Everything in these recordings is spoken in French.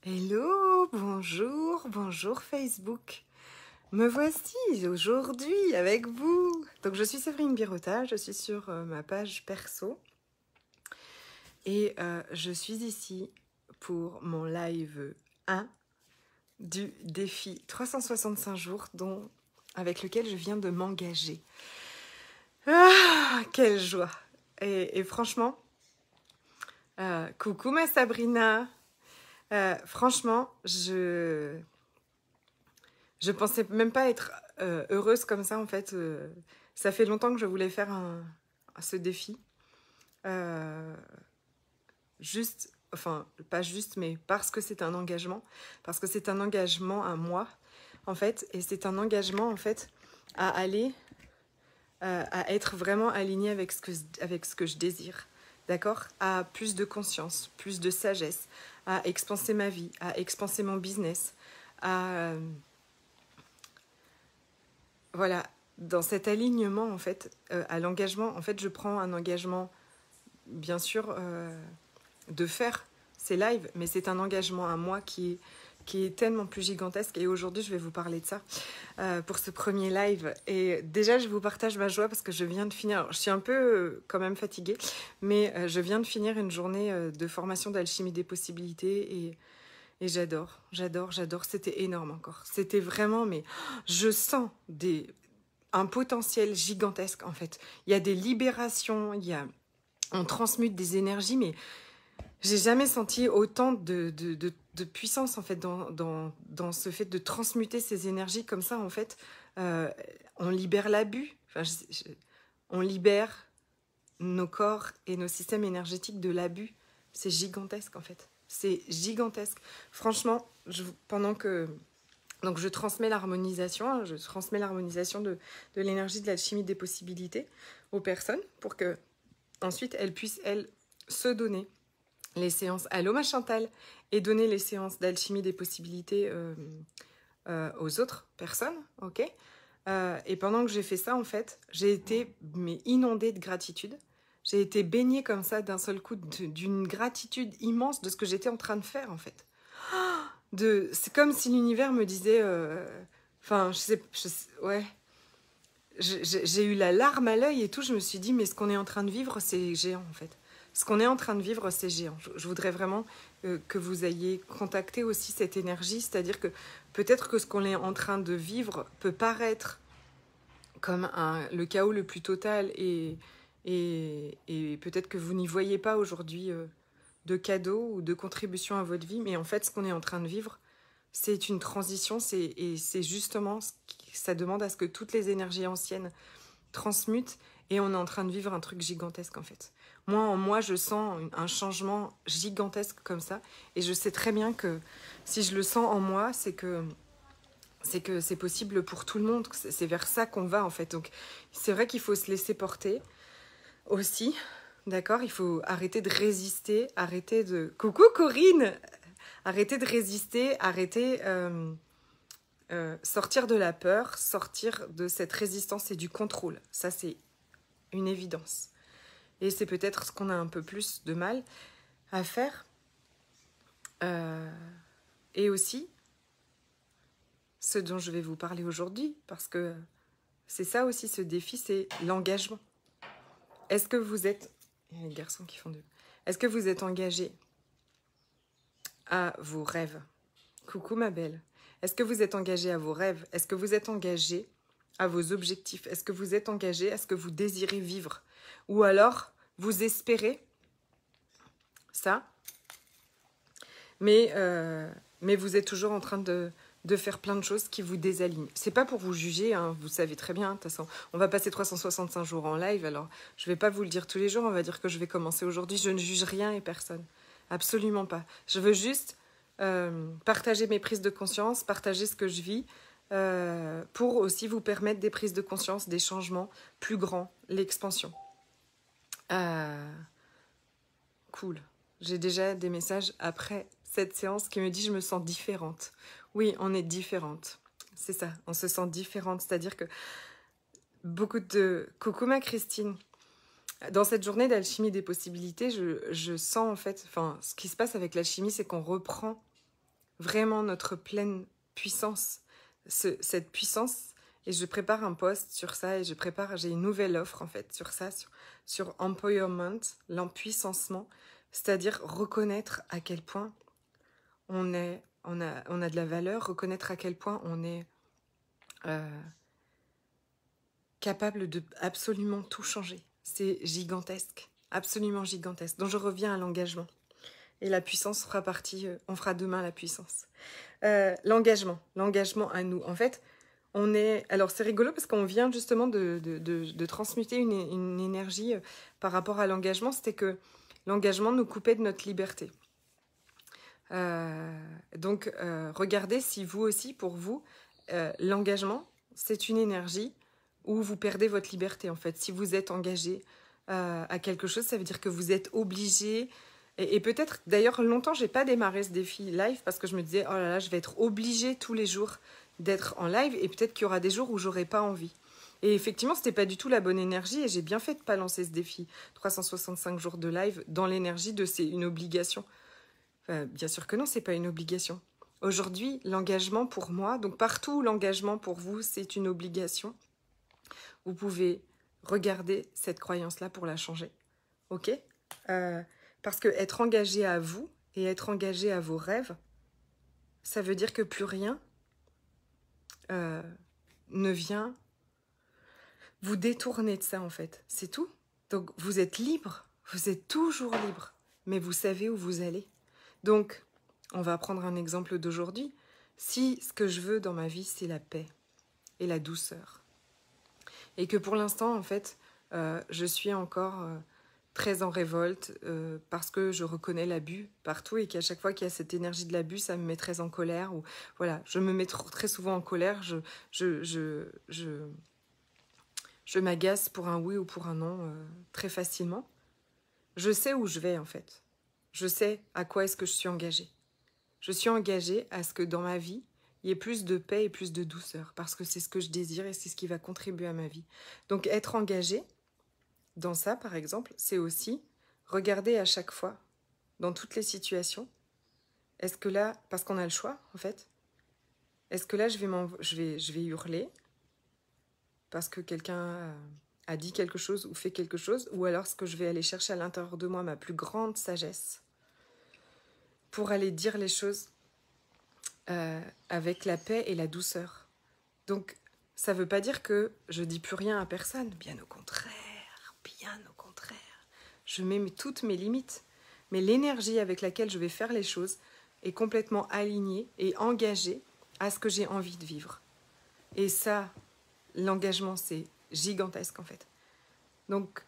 Hello, bonjour, bonjour Facebook. Me voici aujourd'hui avec vous. Donc je suis Séverine Birota, je suis sur ma page perso et je suis ici pour mon live 1 du défi 365 jours avec lequel je viens de m'engager. Ah, quelle joie! Et franchement, coucou ma Sabrina. Franchement, je pensais même pas être heureuse comme ça en fait. Ça fait longtemps que je voulais faire ce défi. Juste, enfin pas juste, mais parce que c'est un engagement. Parce que c'est un engagement à moi en fait. Et c'est un engagement en fait à aller, à être vraiment aligné avec ce que je désire. D'accord? À plus de conscience, plus de sagesse, à expanser ma vie, à expanser mon business, voilà, dans cet alignement, en fait, à l'engagement, en fait, je prends un engagement, bien sûr, de faire ces lives, mais c'est un engagement à moi qui est tellement plus gigantesque. Et aujourd'hui, je vais vous parler de ça pour ce premier live. Et déjà, je vous partage ma joie parce que je viens de finir. Alors, je suis un peu quand même fatiguée, mais je viens de finir une journée de formation d'alchimie des possibilités et j'adore, j'adore, j'adore. C'était énorme encore. C'était vraiment, mais je sens un potentiel gigantesque en fait. Il y a des libérations, on transmute des énergies, mais j'ai jamais senti autant de puissance en fait dans ce fait de transmuter ces énergies comme ça en fait. On libère l'abus, enfin, on libère nos corps et nos systèmes énergétiques de l'abus. C'est gigantesque en fait. C'est gigantesque. Franchement, pendant que... Donc je transmets l'harmonisation, de l'énergie de l'alchimie des possibilités aux personnes pour que ensuite elles puissent, elles, se donner les séances Allô ma Chantal et donner les séances d'alchimie des possibilités aux autres personnes, ok. Et pendant que j'ai fait ça, en fait, j'ai été inondée de gratitude. J'ai été baignée comme ça d'un seul coup d'une gratitude immense de ce que j'étais en train de faire, en fait. C'est comme si l'univers me disait... Enfin, ouais. J'ai eu la larme à l'œil et tout. Je me suis dit, mais ce qu'on est en train de vivre, c'est géant, en fait. Ce qu'on est en train de vivre, c'est géant. Je voudrais vraiment que vous ayez contacté aussi cette énergie. C'est-à-dire que peut-être que ce qu'on est en train de vivre peut paraître comme le chaos le plus total et peut-être que vous n'y voyez pas aujourd'hui de cadeaux ou de contribution à votre vie. Mais en fait, ce qu'on est en train de vivre, c'est une transition, et c'est justement ça demande à ce que toutes les énergies anciennes transmutent et on est en train de vivre un truc gigantesque en fait. Moi, en moi, je sens un changement gigantesque comme ça et je sais très bien que si je le sens en moi, c'est que c'est possible pour tout le monde, c'est vers ça qu'on va en fait. Donc c'est vrai qu'il faut se laisser porter aussi, d'accord? Il faut arrêter de résister, arrêter de... Coucou Corinne! Arrêter de résister, sortir de la peur, sortir de cette résistance et du contrôle. Ça, c'est une évidence. Et c'est peut-être ce qu'on a un peu plus de mal à faire. Et aussi, ce dont je vais vous parler aujourd'hui, parce que c'est ça aussi, ce défi, c'est l'engagement. Est-ce que vous êtes... Il y a les garçons qui font de... Est-ce que vous êtes engagé à vos rêves? Coucou ma belle. Est-ce que vous êtes engagé à vos rêves? Est-ce que vous êtes engagé à vos objectifs? Est-ce que vous êtes engagé à ce que vous désirez vivre? Ou alors, vous espérez ça, mais vous êtes toujours en train de faire plein de choses qui vous désalignent. C'est pas pour vous juger, hein, vous savez très bien. De toute façon, on va passer 365 jours en live, alors je vais pas vous le dire tous les jours, on va dire que je vais commencer aujourd'hui. Je ne juge rien et personne. Absolument pas. Je veux juste... partager mes prises de conscience, partager ce que je vis, pour aussi vous permettre des prises de conscience, des changements plus grands, l'expansion. Cool. J'ai déjà des messages après cette séance qui me dit je me sens différente. Oui, on est différente. C'est ça, on se sent différente. C'est-à-dire que beaucoup de... Coucou ma Christine. Dans cette journée d'alchimie des possibilités, je sens en fait... Enfin, ce qui se passe avec l'alchimie, c'est qu'on reprend vraiment notre pleine puissance, cette puissance. Et je prépare un post sur ça et j'ai une nouvelle offre en fait sur ça, sur empowerment, l'empuissancement, c'est-à-dire reconnaître à quel point on a de la valeur, reconnaître à quel point on est capable de absolument tout changer. C'est gigantesque, absolument gigantesque. Donc je reviens à l'engagement. Et la puissance fera partie, on fera demain la puissance. L'engagement à nous. En fait, alors c'est rigolo parce qu'on vient justement de transmuter une énergie par rapport à l'engagement. C'était que l'engagement nous coupait de notre liberté. Donc, regardez si vous aussi, pour vous, l'engagement, c'est une énergie où vous perdez votre liberté, en fait. Si vous êtes engagé à quelque chose, ça veut dire que vous êtes obligé. Et peut-être, d'ailleurs, longtemps, j'ai pas démarré ce défi live parce que je me disais, oh là là, je vais être obligée tous les jours d'être en live et peut-être qu'il y aura des jours où j'aurai pas envie. Et effectivement, c'était pas du tout la bonne énergie et j'ai bien fait de pas lancer ce défi 365 jours de live dans l'énergie de c'est une obligation. Bien sûr que non, c'est pas une obligation. Aujourd'hui, l'engagement pour moi, donc partout où l'engagement pour vous, c'est une obligation, vous pouvez regarder cette croyance-là pour la changer. Ok ? Parce que être engagé à vous et être engagé à vos rêves, ça veut dire que plus rien ne vient vous détourner de ça, en fait. C'est tout. Donc, vous êtes libre. Vous êtes toujours libre. Mais vous savez où vous allez. Donc, on va prendre un exemple d'aujourd'hui. Si ce que je veux dans ma vie, c'est la paix et la douceur, et que pour l'instant, en fait, je suis encore très en révolte parce que je reconnais l'abus partout et qu'à chaque fois qu'il y a cette énergie de l'abus, ça me met très en colère. Ou voilà, je me mets très souvent en colère. Je m'agace pour un oui ou pour un non très facilement. Je sais où je vais, en fait. Je sais à quoi est-ce que je suis engagée. Je suis engagée à ce que dans ma vie, il y ait plus de paix et plus de douceur, parce que c'est ce que je désire et c'est ce qui va contribuer à ma vie. Donc être engagée dans ça, par exemple, c'est aussi regarder à chaque fois, dans toutes les situations, est-ce que là, parce qu'on a le choix, en fait, est-ce que là, je vais hurler parce que quelqu'un a dit quelque chose ou fait quelque chose, ou alors est-ce que je vais aller chercher à l'intérieur de moi ma plus grande sagesse pour aller dire les choses avec la paix et la douceur. Donc, ça ne veut pas dire que je dis plus rien à personne. Bien au contraire, bien au contraire. Je mets toutes mes limites. Mais l'énergie avec laquelle je vais faire les choses est complètement alignée et engagée à ce que j'ai envie de vivre. Et ça, l'engagement, c'est gigantesque en fait. Donc,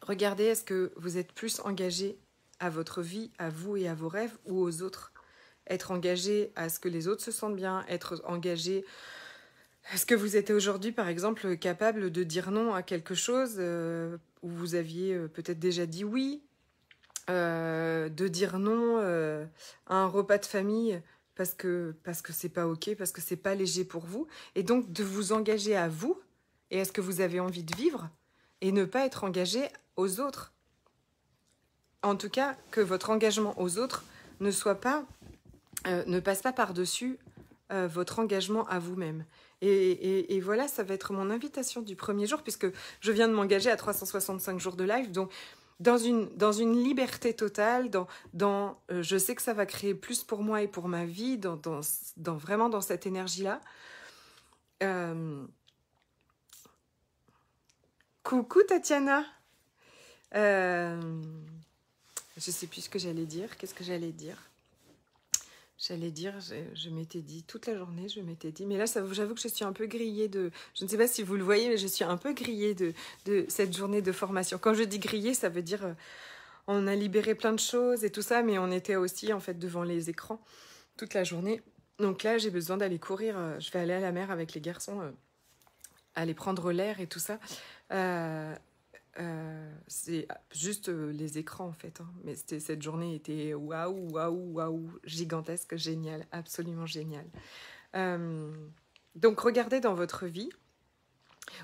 regardez, est-ce que vous êtes plus engagé à votre vie, à vous et à vos rêves, ou aux autres? Être engagé à ce que les autres se sentent bien, être engagé... Est-ce que vous êtes aujourd'hui, par exemple, capable de dire non à quelque chose où vous aviez peut-être déjà dit oui, de dire non à un repas de famille parce que c'est pas ok, parce que c'est pas léger pour vous, et donc de vous engager à vous et à ce que vous avez envie de vivre, et ne pas être engagé aux autres. En tout cas, que votre engagement aux autres ne soit pas, ne passe pas par-dessus votre engagement à vous-même. Et voilà, ça va être mon invitation du premier jour, puisque je viens de m'engager à 365 jours de live, donc dans une liberté totale, je sais que ça va créer plus pour moi et pour ma vie, vraiment dans cette énergie-là. Coucou Tatiana. Je sais plus ce que j'allais dire. Qu'est-ce que j'allais dire? Je m'étais dit toute la journée, mais là, j'avoue que je suis un peu grillée je ne sais pas si vous le voyez, mais je suis un peu grillée de cette journée de formation. Quand je dis grillée, ça veut dire on a libéré plein de choses et tout ça, mais on était aussi en fait devant les écrans toute la journée. Donc là, j'ai besoin d'aller courir. Je vais aller à la mer avec les garçons, aller prendre l'air et tout ça. C'est juste les écrans en fait, hein. Mais cette journée était waouh, gigantesque, génial, absolument génial. Donc regardez dans votre vie,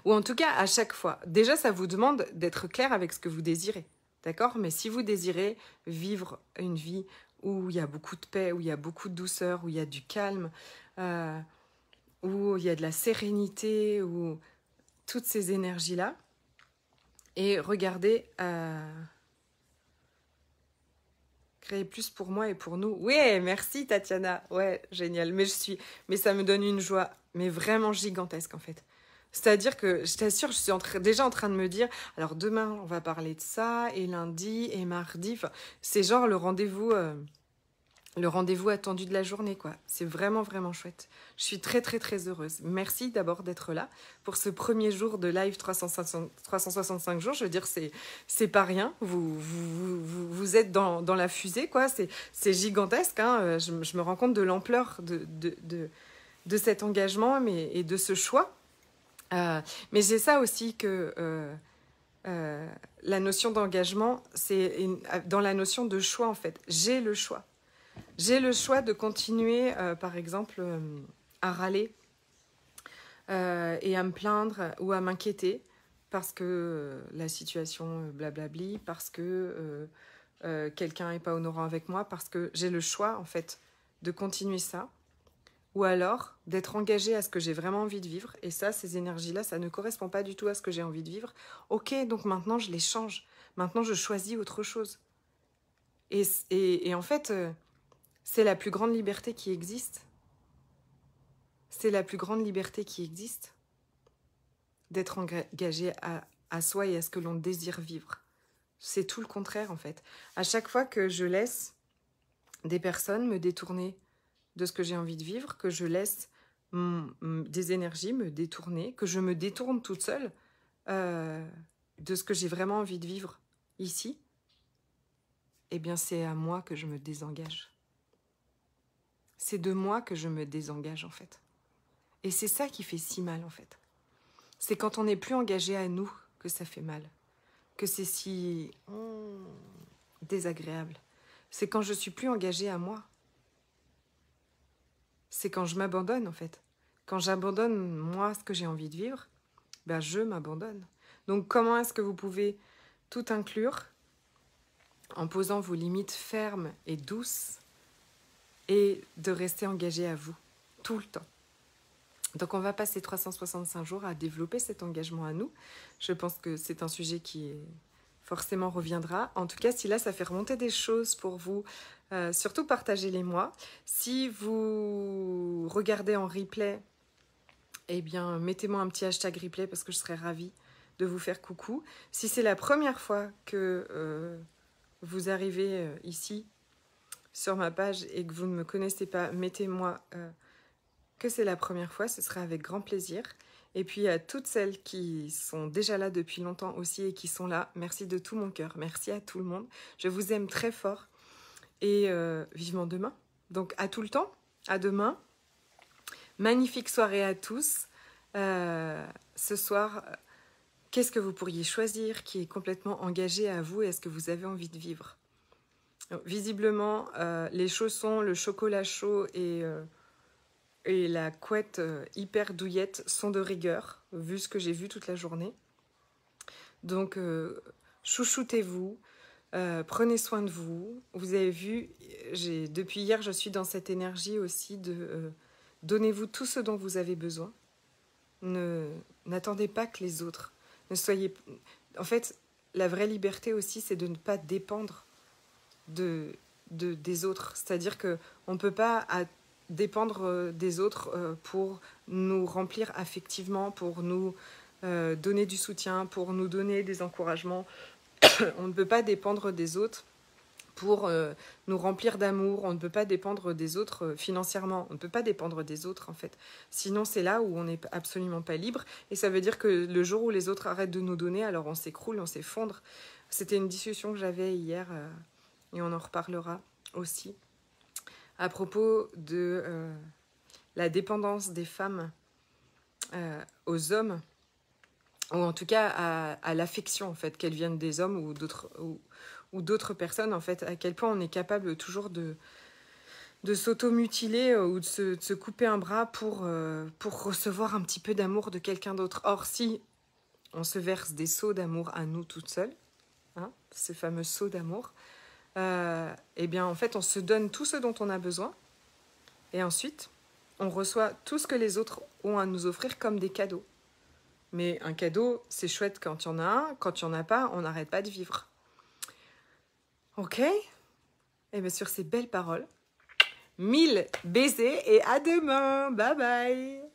ou en tout cas à chaque fois, déjà ça vous demande d'être clair avec ce que vous désirez, d'accord? Mais si vous désirez vivre une vie où il y a beaucoup de paix, où il y a beaucoup de douceur, où il y a du calme, où il y a de la sérénité, où toutes ces énergies-là. Et regardez, créer plus pour moi et pour nous. Ouais, merci Tatiana. Ouais, génial. Mais ça me donne une joie, mais vraiment gigantesque en fait. C'est-à-dire que, je t'assure, je suis déjà en train de me dire, alors demain, on va parler de ça, et lundi, et mardi. Enfin, c'est genre le rendez-vous attendu de la journée, quoi. C'est vraiment, vraiment chouette. Je suis très, très, très heureuse. Merci d'abord d'être là pour ce premier jour de live 365 jours. Je veux dire, c'est pas rien. Vous êtes dans la fusée, quoi. C'est gigantesque, hein. Je me rends compte de l'ampleur de cet engagement et de ce choix. Mais c'est ça aussi que la notion d'engagement, c'est dans la notion de choix, en fait. J'ai le choix. J'ai le choix de continuer, par exemple, à râler et à me plaindre ou à m'inquiéter parce que la situation blablabli, parce que quelqu'un n'est pas honorant avec moi, parce que j'ai le choix, en fait, de continuer ça. Ou alors d'être engagée à ce que j'ai vraiment envie de vivre. Et ça, ces énergies-là, ça ne correspond pas du tout à ce que j'ai envie de vivre. Ok, donc maintenant, je les change. Maintenant, je choisis autre chose. Et en fait... c'est la plus grande liberté qui existe. C'est la plus grande liberté qui existe d'être engagé à soi et à ce que l'on désire vivre. C'est tout le contraire, en fait. À chaque fois que je laisse des personnes me détourner de ce que j'ai envie de vivre, que je laisse des énergies me détourner, que je me détourne toute seule de ce que j'ai vraiment envie de vivre ici, eh bien, c'est à moi que je me désengage. C'est de moi que je me désengage, en fait. Et c'est ça qui fait si mal, en fait. C'est quand on n'est plus engagé à nous que ça fait mal. Que c'est si désagréable. C'est quand je suis plus engagée à moi. C'est quand je m'abandonne, en fait. Quand j'abandonne, moi, ce que j'ai envie de vivre, ben, je m'abandonne. Donc, comment est-ce que vous pouvez tout inclure en posant vos limites fermes et douces et de rester engagé à vous, tout le temps. Donc on va passer 365 jours à développer cet engagement à nous. Je pense que c'est un sujet qui forcément reviendra. En tout cas, si là, ça fait remonter des choses pour vous, surtout partagez-les-moi. Si vous regardez en replay, eh bien, mettez-moi un petit hashtag replay parce que je serais ravie de vous faire coucou. Si c'est la première fois que vous arrivez ici, sur ma page et que vous ne me connaissez pas, mettez-moi que c'est la première fois, ce sera avec grand plaisir. Et puis à toutes celles qui sont déjà là depuis longtemps aussi et qui sont là, merci de tout mon cœur, merci à tout le monde. Je vous aime très fort et vivement demain. Donc à tout le temps, à demain. Magnifique soirée à tous. Ce soir, qu'est-ce que vous pourriez choisir qui est complètement engagé à vous et à ce que vous avez envie de vivre ? Donc, visiblement, les chaussons, le chocolat chaud et la couette hyper douillette sont de rigueur, vu ce que j'ai vu toute la journée. Donc, chouchoutez-vous, prenez soin de vous. Vous avez vu, depuis hier, je suis dans cette énergie aussi de donnez-vous tout ce dont vous avez besoin. N'attendez pas que les autres. Ne soyez... En fait, la vraie liberté aussi, c'est de ne pas dépendre des autres. C'est-à-dire qu'on ne peut pas dépendre des autres pour nous remplir affectivement, pour nous donner du soutien, pour nous donner des encouragements. On ne peut pas dépendre des autres pour nous remplir d'amour. On ne peut pas dépendre des autres financièrement. On ne peut pas dépendre des autres, en fait. Sinon, c'est là où on n'est absolument pas libre. Et ça veut dire que le jour où les autres arrêtent de nous donner, alors on s'écroule, on s'effondre. C'était une discussion que j'avais hier... et on en reparlera aussi, à propos de la dépendance des femmes aux hommes, ou en tout cas à l'affection, en fait, qu'elles viennent des hommes ou d'autres personnes, en fait, à quel point on est capable toujours de s'auto-mutiler ou de se couper un bras pour recevoir un petit peu d'amour de quelqu'un d'autre. Or, si on se verse des seaux d'amour à nous toutes seules, hein, ces fameux seaux d'amour, eh bien, en fait, on se donne tout ce dont on a besoin. Et ensuite, on reçoit tout ce que les autres ont à nous offrir comme des cadeaux. Mais un cadeau, c'est chouette quand il y en a un. Quand il n'y en a pas, on n'arrête pas de vivre. Ok? Et bien sur ces belles paroles, 1000 baisers et à demain. Bye bye.